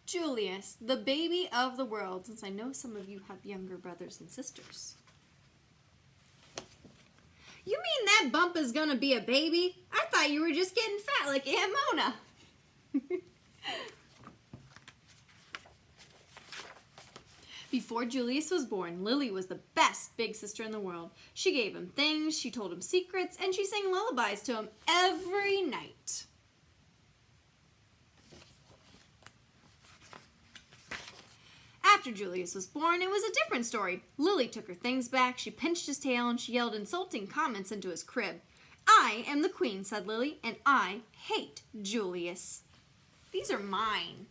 Julius, the baby of the world, since I know some of you have younger brothers and sisters. You mean that bump is gonna be a baby? I thought you were just getting fat like Aunt Mona. Before Julius was born, Lily was the best big sister in the world. She gave him things, she told him secrets, and she sang lullabies to him every night. After Julius was born, it was a different story. Lily took her things back, she pinched his tail, and she yelled insulting comments into his crib. I am the queen, said Lily, and I hate Julius. These are mine.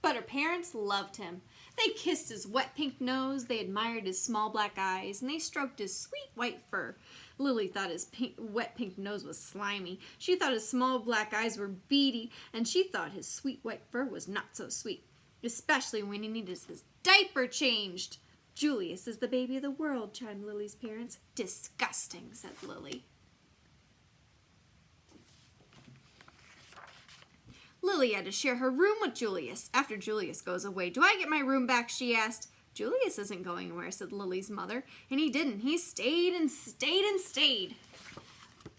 But her parents loved him. They kissed his wet pink nose, they admired his small black eyes, and they stroked his sweet white fur. Lily thought his wet pink nose was slimy. She thought his small black eyes were beady, and she thought his sweet white fur was not so sweet, especially when he needed his diaper changed. Julius is the baby of the world, chimed Lily's parents. Disgusting, said Lily. Lily had to share her room with Julius. After Julius goes away, do I get my room back, she asked. Julius isn't going anywhere, said Lily's mother. And he didn't. He stayed and stayed and stayed.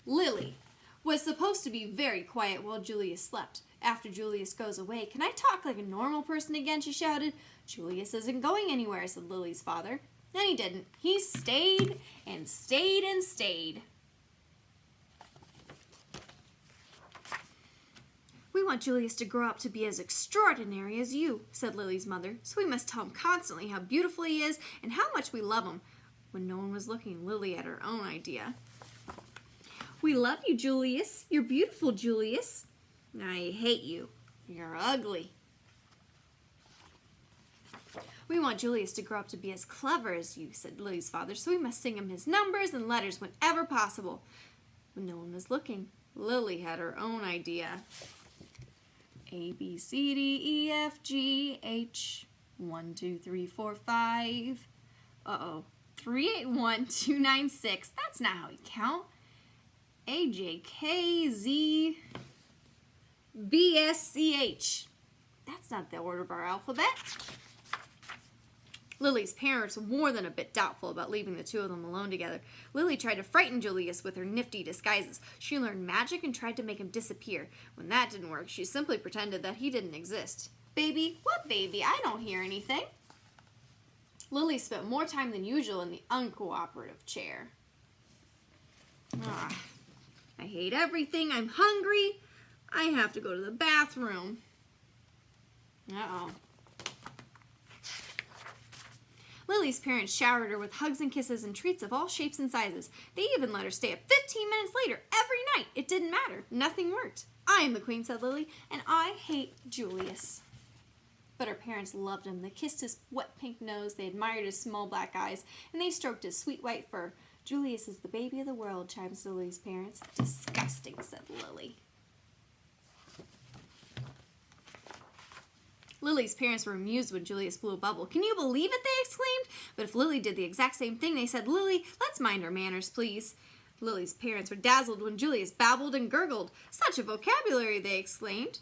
Lily was supposed to be very quiet while Julius slept. After Julius goes away, can I talk like a normal person again, she shouted. Julius isn't going anywhere, said Lily's father. And he didn't. He stayed and stayed and stayed. We want Julius to grow up to be as extraordinary as you, said Lily's mother, so we must tell him constantly how beautiful he is and how much we love him. When no one was looking, Lily had her own idea. We love you, Julius. You're beautiful, Julius. I hate you. You're ugly. We want Julius to grow up to be as clever as you, said Lily's father, so we must sing him his numbers and letters whenever possible. When no one was looking, Lily had her own idea. A, B, C, D, E, F, G, H, 1, 2, 3, 4, 5. 3, 8, 1, 2, 9, 6. That's not how we count. A, J, K, Z, B, S, C, H. That's not the order of our alphabet. Lily's parents were more than a bit doubtful about leaving the two of them alone together. Lily tried to frighten Julius with her nifty disguises. She learned magic and tried to make him disappear. When that didn't work, she simply pretended that he didn't exist. Baby? What baby? I don't hear anything. Lily spent more time than usual in the uncooperative chair. I hate everything. I'm hungry. I have to go to the bathroom. Uh-oh. Lily's parents showered her with hugs and kisses and treats of all shapes and sizes. They even let her stay up 15 minutes later every night. It didn't matter. Nothing worked. I am the queen, said Lily, and I hate Julius. But her parents loved him. They kissed his wet pink nose, they admired his small black eyes, and they stroked his sweet white fur. Julius is the baby of the world, chimed Lily's parents. Disgusting, said Lily. Lily's parents were amused when Julius blew a bubble. Can you believe it? They exclaimed. But if Lily did the exact same thing, they said, Lily, let's mind our manners, please. Lily's parents were dazzled when Julius babbled and gurgled. Such a vocabulary, they exclaimed.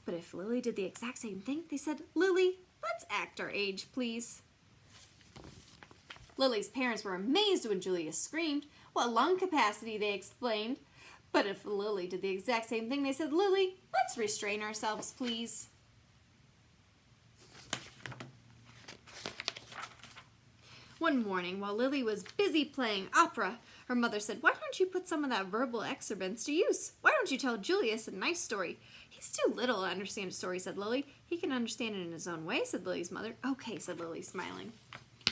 But if Lily did the exact same thing, they said, Lily, let's act our age, please. Lily's parents were amazed when Julius screamed. What lung capacity, they exclaimed. But if Lily did the exact same thing, they said, Lily, let's restrain ourselves, please. One morning, while Lily was busy playing opera, her mother said, why don't you put some of that verbal excrements to use? Why don't you tell Julius a nice story? He's too little to understand a story, said Lily. He can understand it in his own way, said Lily's mother. Okay, said Lily, smiling.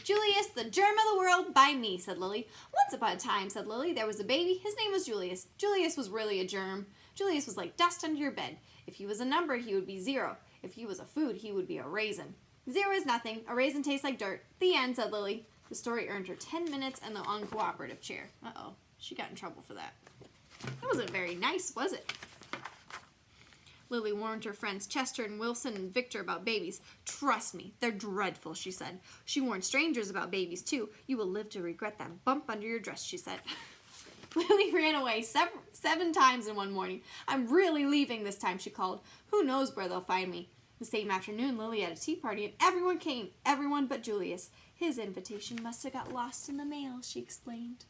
Julius, the germ of the world, by me, said Lily. Once upon a time, said Lily, there was a baby. His name was Julius. Julius was really a germ. Julius was like dust under your bed. If he was a number, he would be 0. If he was a food, he would be a raisin. 0 is nothing. A raisin tastes like dirt. The end, said Lily. The story earned her 10 minutes in the uncooperative chair. Uh-oh, she got in trouble for that. That wasn't very nice, was it? Lily warned her friends Chester and Wilson and Victor about babies. Trust me, they're dreadful, she said. She warned strangers about babies, too. You will live to regret that bump under your dress, she said. Lily ran away seven times in one morning. I'm really leaving this time, she called. Who knows where they'll find me? The same afternoon, Lily had a tea party and everyone came, everyone but Julius. His invitation must have got lost in the mail, she explained.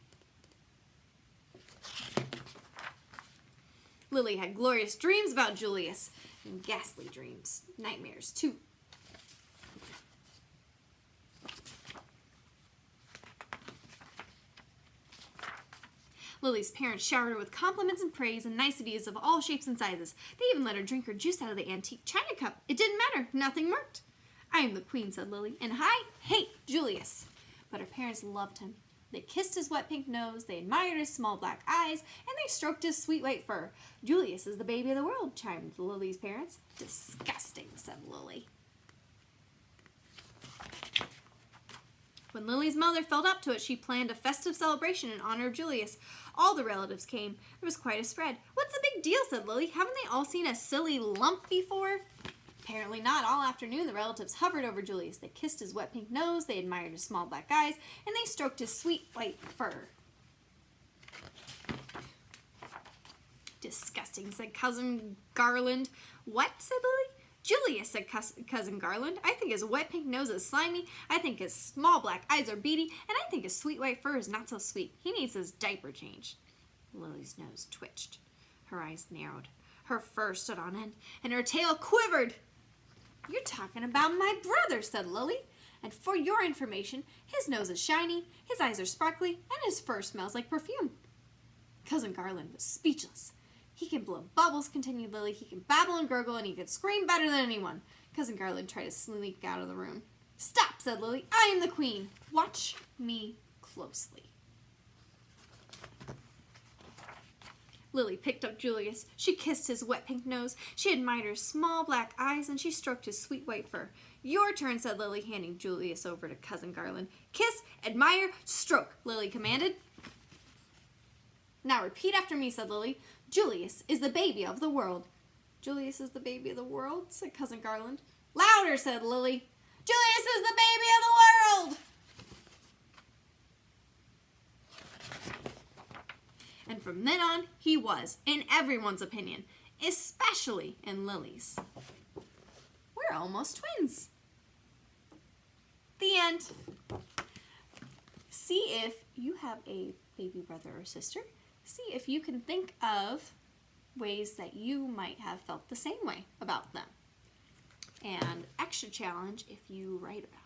Lily had glorious dreams about Julius, and ghastly dreams, nightmares too. Lily's parents showered her with compliments and praise and niceties of all shapes and sizes. They even let her drink her juice out of the antique china cup. It didn't matter. Nothing worked. I am the queen, said Lily, and I hate Julius. But her parents loved him. They kissed his wet pink nose, they admired his small black eyes, and they stroked his sweet white fur. Julius is the baby of the world, chimed Lily's parents. Disgusting, said Lily. When Lily's mother felt up to it, she planned a festive celebration in honor of Julius. All the relatives came. There was quite a spread. What's the big deal, said Lily. Haven't they all seen a silly lump before? Apparently not. All afternoon, the relatives hovered over Julius. They kissed his wet pink nose, they admired his small black eyes, and they stroked his sweet white fur. Disgusting, said Cousin Garland. What, said Lily. Julius, said Cousin Garland. I think his wet pink nose is slimy, I think his small black eyes are beady, and I think his sweet white fur is not so sweet. He needs his diaper changed. Lily's nose twitched. Her eyes narrowed. Her fur stood on end, and her tail quivered. You're talking about my brother, said Lily. And for your information, his nose is shiny, his eyes are sparkly, and his fur smells like perfume. Cousin Garland was speechless. He can blow bubbles, continued Lily. He can babble and gurgle, and he can scream better than anyone. Cousin Garland tried to sneak out of the room. Stop, said Lily. I am the queen. Watch me closely. Lily picked up Julius. She kissed his wet pink nose. She admired his small black eyes, and she stroked his sweet white fur. Your turn, said Lily, handing Julius over to Cousin Garland. Kiss, admire, stroke, Lily commanded. Now repeat after me, said Lily. Julius is the baby of the world. Julius is the baby of the world, said Cousin Garland. Louder, said Lily. Julius is the baby of the world! And from then on, he was, in everyone's opinion, especially in Lily's. We're almost twins. The end. See if you have a baby brother or sister. See if you can think of ways that you might have felt the same way about them. And extra challenge if you write about it.